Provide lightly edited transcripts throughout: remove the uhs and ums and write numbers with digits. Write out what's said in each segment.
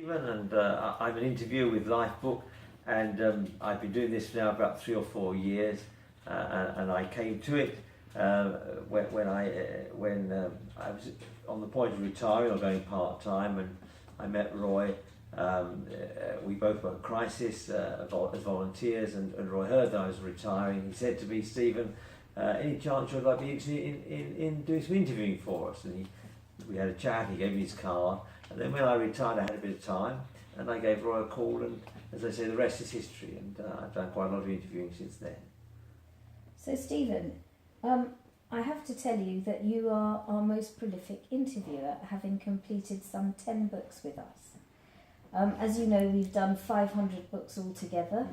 And I'm an interviewer with LifeBook, and I've been doing this now about 3 or 4 years, and I came to it when I was on the point of retiring or going part-time, and I met Roy. We both were at Crisis as volunteers, and Roy heard that I was retiring. He said to me, "Stephen, any chance you'd like to be interested in doing some interviewing for us?" And we had a chat. He gave me his card, and then when I retired I had a bit of time, and I gave Roy a call, and as I say, the rest is history, and I've done quite a lot of interviewing since then. So Stephen, I have to tell you that you are our most prolific interviewer, having completed some 10 books with us. As you know, we've done 500 books altogether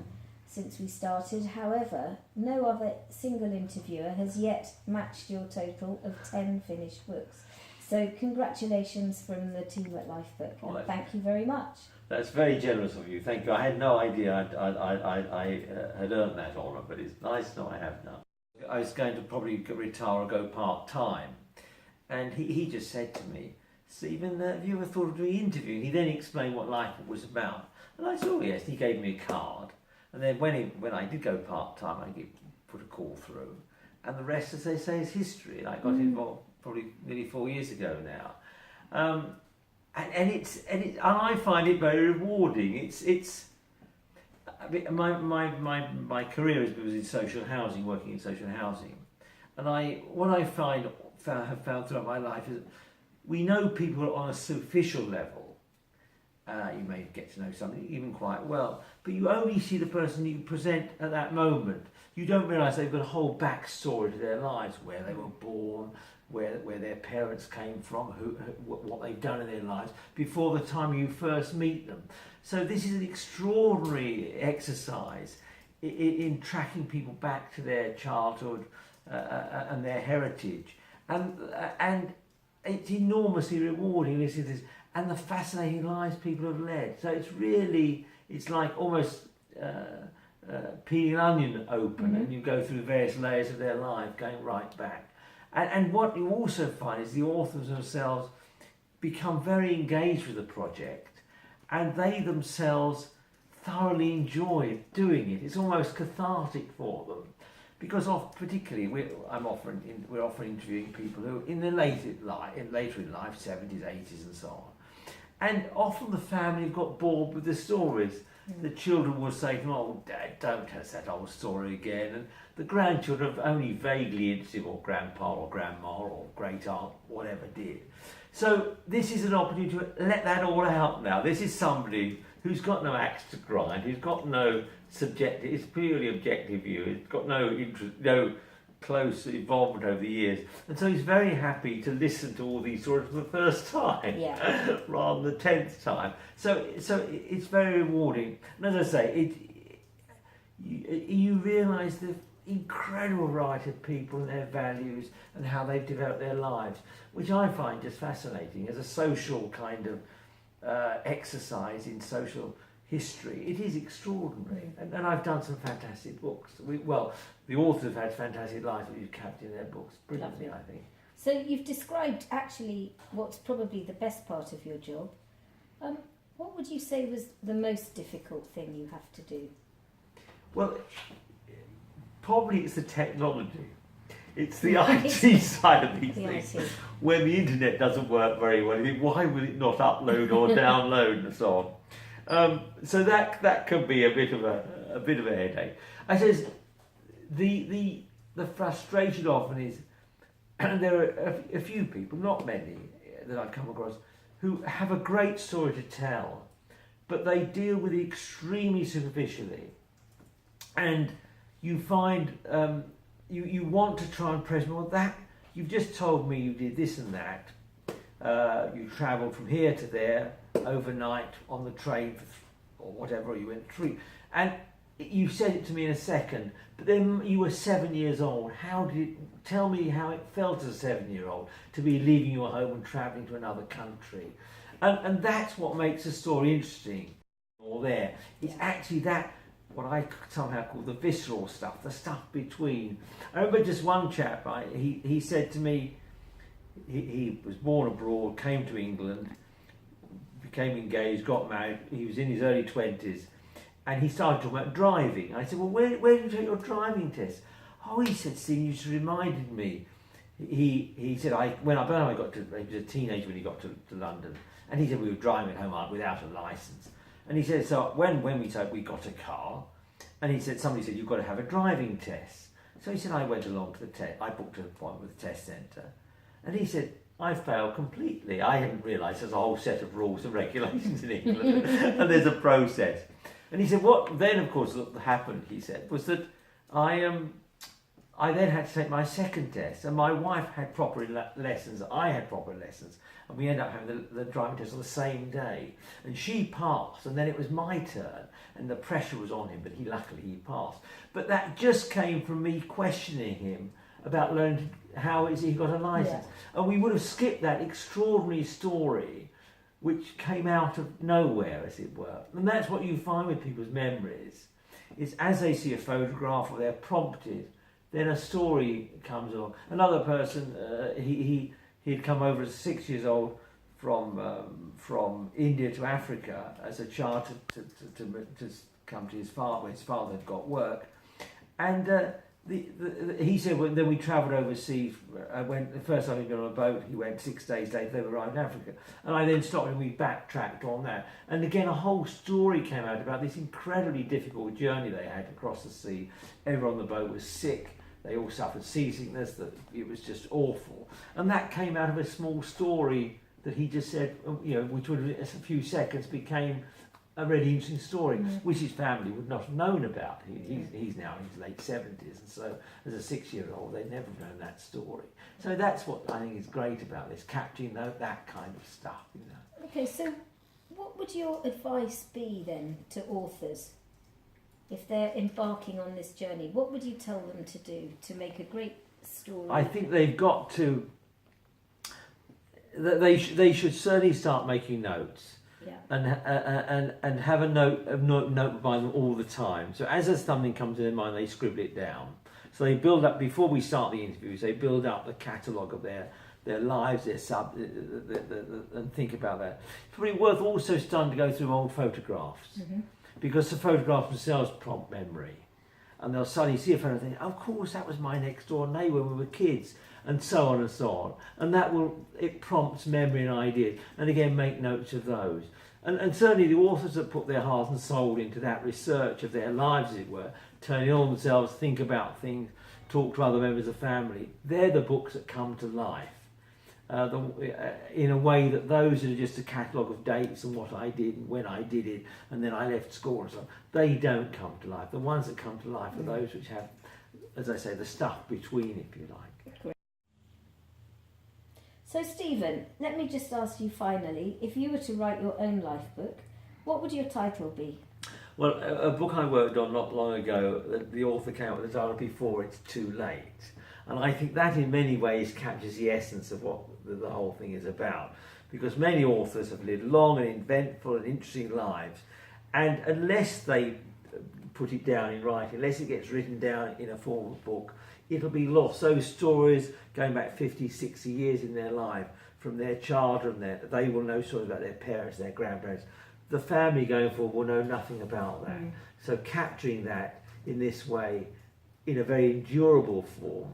since we started. However, no other single interviewer has yet matched your total of 10 finished books. So congratulations from the team at LifeBook, and thank you very much. That's very generous of you, thank you. I had no idea I had earned that honour, but it's nice to know I have now. I was going to probably retire or go part-time, and he just said to me, "Stephen, have you ever thought of doing interviewing?" He then explained what LifeBook was about, and I said, "Oh yes." He gave me a card, and then when I did go part-time, I put a call through, and the rest, as they say, is history. And I got involved probably nearly 4 years ago now, and I find it very rewarding. I mean, my career was in social housing, working in social housing, and what I have found throughout my life is that we know people on a superficial level. You may get to know somebody even quite well, but you only see the person you present at that moment. You don't realise they've got a whole backstory to their lives, where they were born, where their parents came from, what they've done in their lives before the time you first meet them. So this is an extraordinary exercise in tracking people back to their childhood and their heritage, and it's enormously rewarding listening to this and the fascinating lives people have led. So it's like almost peeling an onion open, and you go through various layers of their life, going right back. And what you also find is the authors themselves become very engaged with the project, and they themselves thoroughly enjoy doing it. It's almost cathartic for them, because particularly we're often interviewing people who in their later in life, 70s, 80s and so on. And often the family have got bored with the stories. The children will say, "Oh, Dad, don't tell us that old story again." And the grandchildren are only vaguely interested, or grandpa or grandma or great aunt, whatever did. So this is an opportunity to let that all out now. This is somebody who's got no axe to grind, who's got no subjective, it's purely objective view, he's got no interest, no close involvement over the years, and so he's very happy to listen to all these stories for the first time, rather than the 10th time. So it's very rewarding, and as I say, you realise the incredible variety of people and their values and how they've developed their lives, which I find just fascinating as a social kind of exercise in social history. It is extraordinary, and I've done some fantastic books. The authors have had fantastic lives that you've captured in their books brilliantly. Lovely. I think. So you've described actually what's probably the best part of your job. What would you say was the most difficult thing you have to do? Well, probably it's the technology. It's the IT side of these things. When the internet doesn't work very well, you think, why will it not upload or download and so on? So that can be a bit of a headache. I suppose the frustration often is, and there are a few people, not many, that I've come across, who have a great story to tell, but they deal with it extremely superficially, and you find you want to try and press, well, that you've just told me you did this and that. You travelled from here to there overnight on the train or whatever, or you went through, and you said it to me in a second, but then you were 7 years old. Tell me how it felt as a 7-year-old to be leaving your home and travelling to another country, and that's what makes a story interesting. Or there, it's actually that what I somehow call the visceral stuff, the stuff between. I remember just one chap. He said to me, he was born abroad, came to England, became engaged, got married. He was in his early 20s, and he started talking about driving. I said, well, where did you take your driving test? Oh, he said, Steve, you just reminded me. He said, when I got to, he was a teenager when he got to London, and he said we were driving home without a licence. And he said, so when we got a car, and he said, somebody said, you've got to have a driving test. So he said, I went along to the test. I booked an appointment with the test centre. And he said, I failed completely. I hadn't realised there's a whole set of rules and regulations in England, and there's a process. And he said, what then, of course, happened, he said, was that I then had to take my second test, and my wife had proper lessons, I had proper lessons, and we ended up having the driving test on the same day. And she passed, and then it was my turn, and the pressure was on him, but luckily he passed. But that just came from me questioning him about learning how is he got a licence. Yeah. And we would have skipped that extraordinary story which came out of nowhere, as it were. And that's what you find with people's memories, is as they see a photograph or they're prompted, then a story comes along. Another person, he'd come over as 6 years old from India to Africa as a child to come to his father, when his father had got work. And he said, well, then we travelled overseas. The first time he got on a boat, he went 6 days later, they arrived in Africa. And I then stopped and we backtracked on that. And again, a whole story came out about this incredibly difficult journey they had across the sea. Everyone on the boat was sick. They all suffered seasickness. It was just awful. And that came out of a small story that he just said, which would have, a few seconds, became a really interesting story, which his family would not have known about. He's now in his late 70s, and so as a 6-year-old, they'd never known that story. So that's what I think is great about this, capturing that kind of stuff. Okay, so what would your advice be then to authors? If they're embarking on this journey, what would you tell them to do to make a great story? I think they've got to. They should certainly start making notes, and have a note by them all the time. So as something comes to their mind, they scribble it down. So they build up before we start the interviews. They build up the catalogue of their lives, and think about that. It's probably worth also starting to go through old photographs. Mm-hmm. Because the photographs themselves prompt memory, and they'll suddenly see a photo and think, of course that was my next door neighbour when we were kids, and so on and so on. And it prompts memory and ideas, and again make notes of those. And certainly the authors that put their heart and soul into that research of their lives, as it were, turning on themselves, think about things, talk to other members of the family, they're the books that come to life. In a way that those are just a catalogue of dates and what I did and when I did it and then I left school and so on, they don't come to life. The ones that come to life are those which have, as I say, the stuff between, if you like. Great. So Stephen, let me just ask you finally, if you were to write your own life book, what would your title be? Well, a book I worked on not long ago, the author came up with the title Before It's Too Late. And I think that in many ways captures the essence of what the whole thing is about. Because many authors have lived long and eventful and interesting lives. And unless they put it down in writing, unless it gets written down in a form of book, it'll be lost. Those stories going back 50, 60 years in their life, from their childhood, they will know stories about their parents, their grandparents. The family going forward will know nothing about that. So capturing that in this way, in a very endurable form,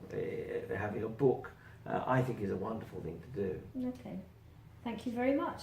having a book, I think is a wonderful thing to do. Okay. Thank you very much.